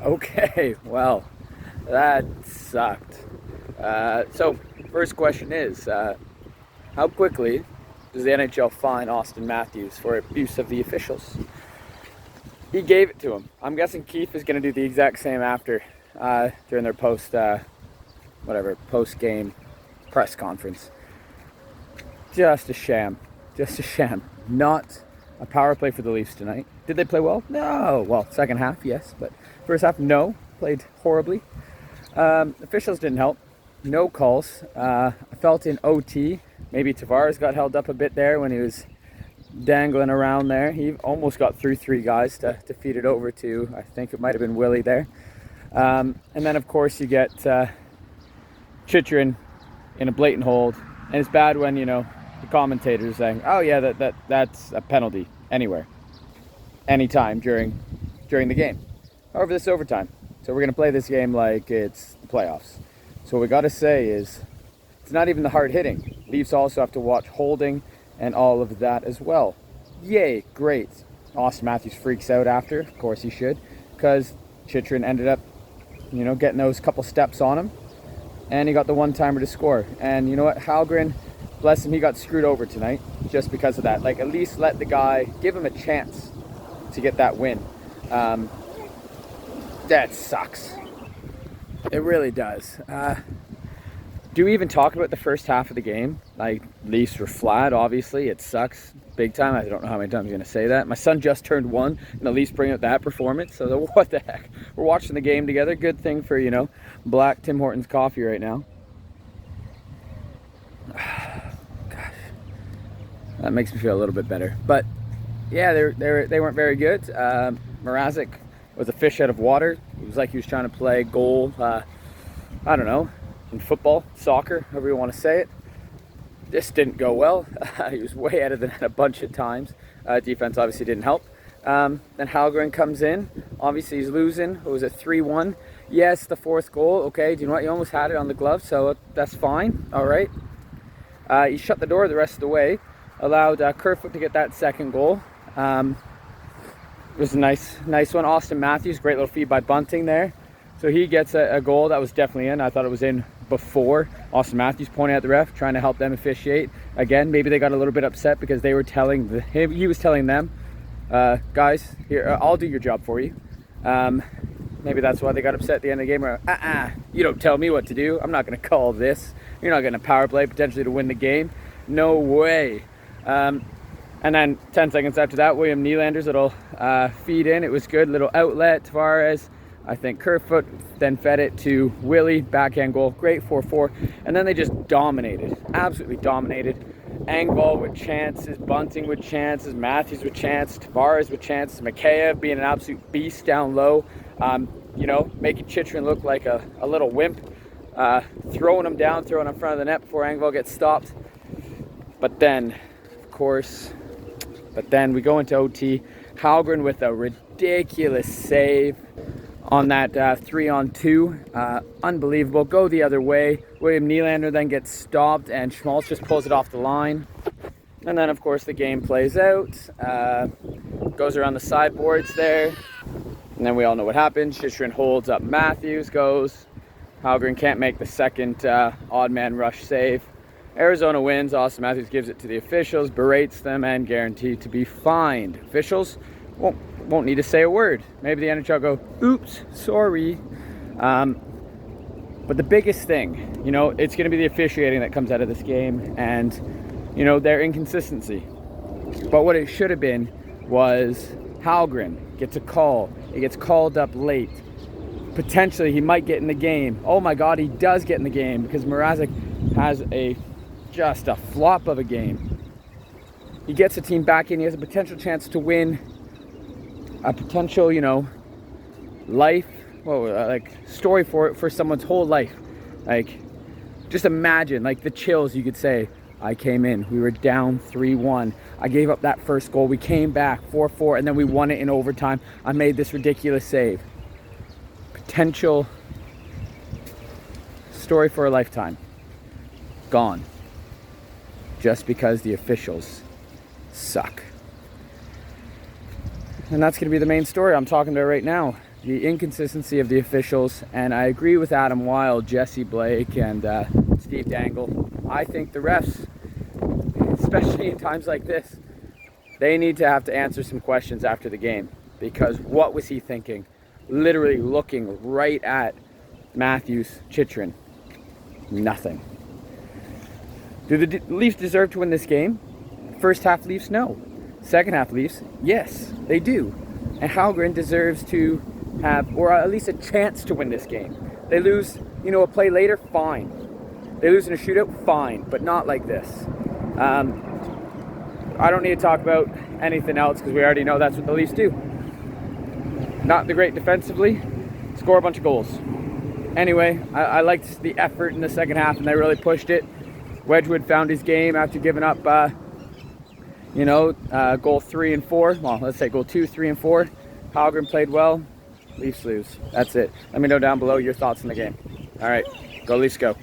Okay, well, that sucked. So, first question is, how quickly does the NHL fine Austin Matthews for abuse of the officials? He gave it to him. I'm guessing Keith is going to do the exact same after, during their post-game press conference. Just a sham. Just a sham. Not a power play for the Leafs tonight. Did they play well? No. Well, second half, yes, but first half, no. Played horribly. Officials didn't help. No calls. I felt in OT, maybe Tavares got held up a bit there when he was dangling around there. He almost got through three guys to feed it over to, I think it might have been Willie there. And then, of course, you get Chychrun in a blatant hold. And it's bad when, the commentators saying, oh, yeah, that's a penalty anywhere, anytime during the game. However, this is overtime. So we're going to play this game like it's the playoffs. So what we got to say is it's not even the hard hitting. Leafs also have to watch holding and all of that as well. Yay, great. Austin Matthews freaks out after. Of course he should, because Chychrun ended up, getting those couple steps on him. And he got the one-timer to score. And you know what? Kallgrin, bless him, he got screwed over tonight just because of that. Like, at least let the guy, give him a chance to get that win. That sucks. It really does. Do we even talk about the first half of the game? Like, Leafs were flat, obviously. It sucks big time. I don't know how many times I'm going to say that. My son just turned 1, and the Leafs bring out that performance. So what the heck? We're watching the game together. Good thing for, black Tim Hortons coffee right now. Gosh. That makes me feel a little bit better. But, yeah, they weren't very good. Mrazek was a fish out of water. It was like he was trying to play goal, I don't know, in football, soccer, however you want to say it. This didn't go well. He was way out of the net a bunch of times. Defense obviously didn't help. Then Kallgrin comes in. Obviously he's losing. It was a 3-1. Yes, the fourth goal. Okay, do you know what? You almost had it on the glove, so that's fine. All right. He shut the door the rest of the way. Allowed Kerfoot to get that second goal. It was a nice one. Austin Matthews, great little feed by Bunting there. So he gets a goal that was definitely in. I thought it was in before. Austin Matthews pointing at the ref, trying to help them officiate. Again, maybe they got a little bit upset because they were he was telling them, guys, here, I'll do your job for you. Maybe that's why they got upset at the end of the game. You don't tell me what to do. I'm not going to call this. You're not getting a power play potentially to win the game. No way. And then 10 seconds after that, William Nylander's little feed in. It was good, little outlet. Tavares, I think Kerfoot then fed it to Willie, backhand goal, great 4-4. And then they just dominated, absolutely dominated. Engvall with chances, Bunting with chances, Matthews with chances, Tavares with chances, Mikheyev being an absolute beast down low, making Chychrun look like a little wimp, throwing him down, throwing him in front of the net before Engvall gets stopped. But then, of course, we go into OT. Kallgrin with a ridiculous save on that 3-on-2. Unbelievable. Go the other way. William Nylander then gets stopped, and Schmaltz just pulls it off the line. And then, of course, the game plays out. Goes around the sideboards there. And then we all know what happens. Chychrun holds up Matthews, goes. Kallgrin can't make the second odd man rush save. Arizona wins. Austin Matthews gives it to the officials, berates them, and guaranteed to be fined. Officials won't need to say a word. Maybe the NHL go, oops, sorry. But the biggest thing, it's going to be the officiating that comes out of this game and, their inconsistency. But what it should have been was Kallgrin gets a call. He gets called up late. Potentially, he might get in the game. Oh my God, he does get in the game because Mrazek has just a flop of a game. He gets the team back in. He has a potential chance to win. A potential, life, story for someone's whole life. Like, just imagine, the chills you could say. I came in. We were down 3-1. I gave up that first goal. We came back 4-4, and then we won it in overtime. I made this ridiculous save. Potential story for a lifetime. Gone. Just because the officials suck. And that's going to be the main story I'm talking about right now. the inconsistency of the officials, and I agree with Adam Wilde, Jesse Blake, and Steve Dangle. I think the refs, especially in times like this, they need to have to answer some questions after the game, because what was he thinking? Literally looking right at Matthews Chychrun. Nothing. Do the Leafs deserve to win this game? First half Leafs, no. Second half Leafs, yes, they do. And Kallgrin deserves to have, or at least a chance to win this game. They lose, a play later, fine. They lose in a shootout, fine, but not like this. I don't need to talk about anything else because we already know that's what the Leafs do. Not the great defensively, score a bunch of goals. Anyway, I liked the effort in the second half, and they really pushed it. Wedgwood found his game after giving up, goal 3 and 4. Well, let's say goal 2, 3, and 4. Kallgrin played well. Leafs lose. That's it. Let me know down below your thoughts on the game. All right, go Leafs go.